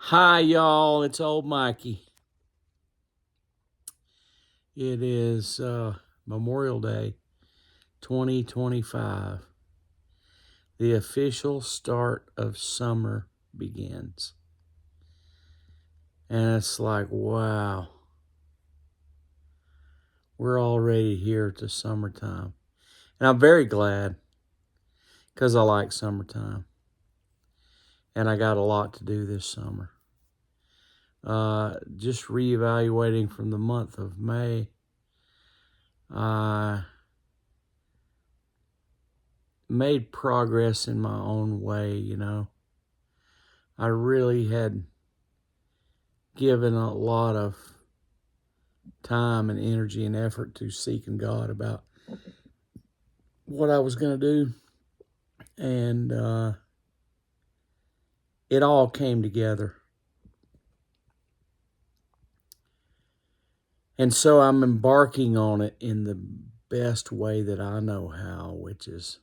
Hi, y'all. It's old Mikey. It is Memorial Day 2025. The official start of summer begins. And it's like, wow, we're already here to summertime. And I'm very glad because I like summertime. And I got a lot to do this summer. Just reevaluating from the month of May. I made progress in my own way. I really had given a lot of time and energy and effort to seeking God about what I was going to do. And it all came together. And so I'm embarking on it in the best way that I know how, which is,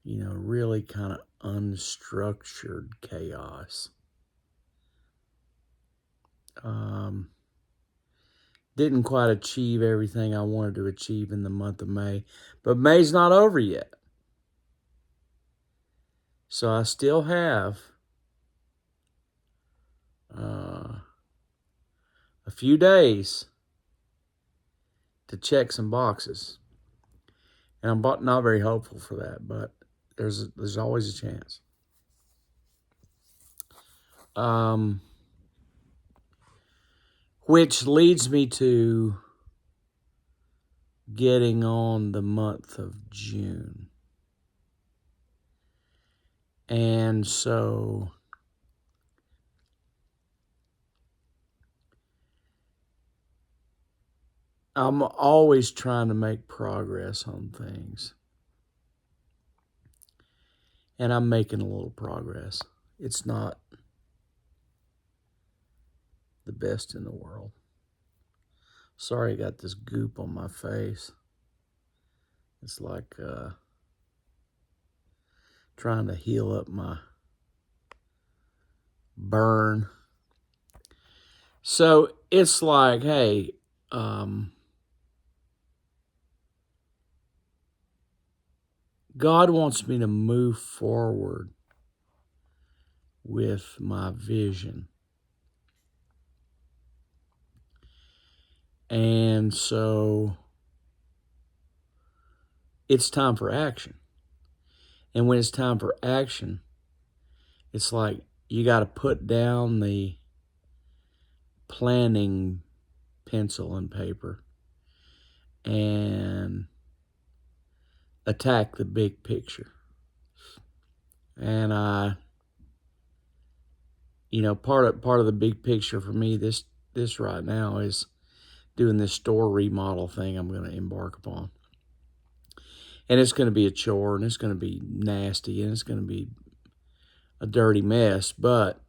really kind of unstructured chaos. Didn't quite achieve everything I wanted to achieve in the month of May, but May's not over yet. So I still have a few days to check some boxes. And I'm not very hopeful for that, but there's always a chance. Which leads me to getting on the month of June. And so I'm always trying to make progress on things. And I'm making a little progress. It's not the best in the world. Sorry I got this goop on my face. It's like trying to heal up my burn. So it's like, hey, God wants me to move forward with my vision. And so it's time for action. And when it's time for action, it's like you got to put down the planning pencil and paper and attack the big picture. And part of the big picture for me this right now is doing this store remodel thing I'm going to embark upon. And it's going to be a chore, and it's going to be nasty, and it's going to be a dirty mess, but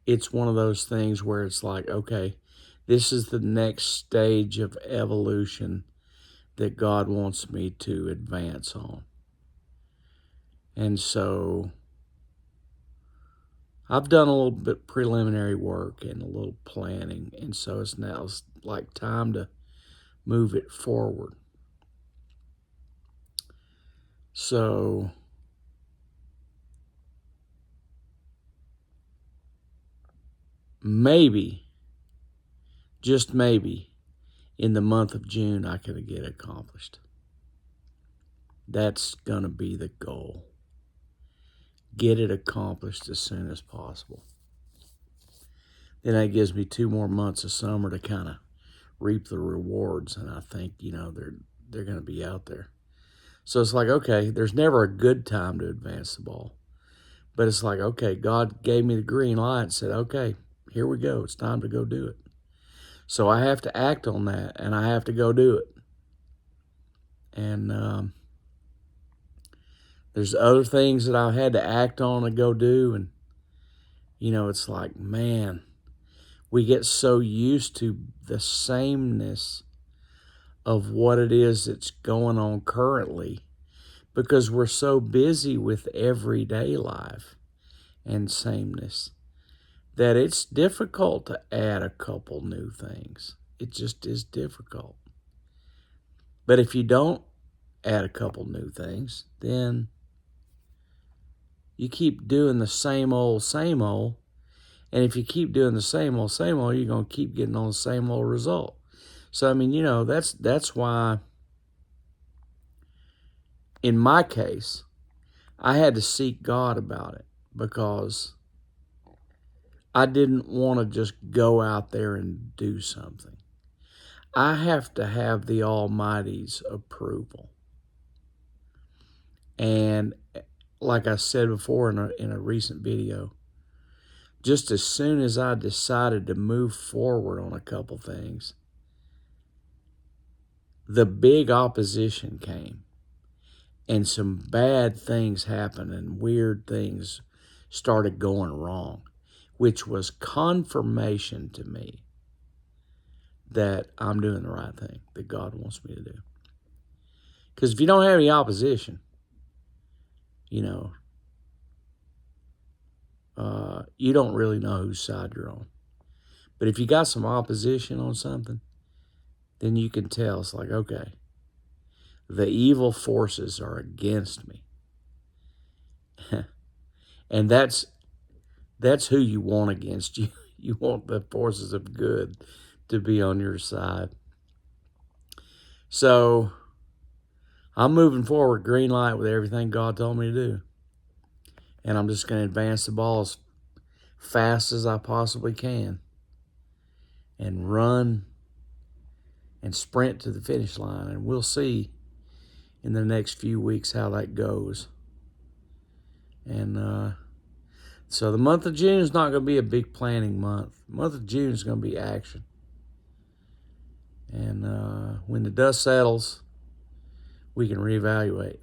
it's one of those things where it's like, okay, this is the next stage of evolution that God wants me to advance on. And so I've done a little bit preliminary work and a little planning, and so it's now like time to move it forward. So maybe, just maybe, in the month of June, I could get it accomplished. That's going to be the goal. Get it accomplished as soon as possible. Then that gives me 2 more months of summer to kind of reap the rewards, and I think, they're going to be out there. So it's like, okay, there's never a good time to advance the ball. But it's like, okay, God gave me the green light and said, okay, here we go. It's time to go do it. So I have to act on that, and I have to go do it. And there's other things that I've had to act on and go do. And, it's like, man, we get so used to the sameness of what it is that's going on currently because we're so busy with everyday life and sameness that it's difficult to add a couple new things. It just is difficult. But if you don't add a couple new things, then you keep doing the same old, same old. And if you keep doing the same old, you're going to keep getting on the same old result. So, I mean, you know, that's why, in my case, I had to seek God about it, because I didn't want to just go out there and do something. I have to have the Almighty's approval. And like I said before in a recent video, just as soon as I decided to move forward on a couple things, the big opposition came, and some bad things happened, and weird things started going wrong, which was confirmation to me that I'm doing the right thing, that God wants me to do. Because if you don't have any opposition, you know, you don't really know whose side you're on. But if you got some opposition on something, then you can tell. It's like, okay, the evil forces are against me. And that's who you want against you. You want the forces of good to be on your side. So I'm moving forward, green light, with everything God told me to do. And I'm just going to advance the ball as fast as I possibly can and run and sprint to the finish line. And we'll see in the next few weeks how that goes. And so the month of June is not going to be a big planning month. The month of June is going to be action. And when the dust settles, we can reevaluate.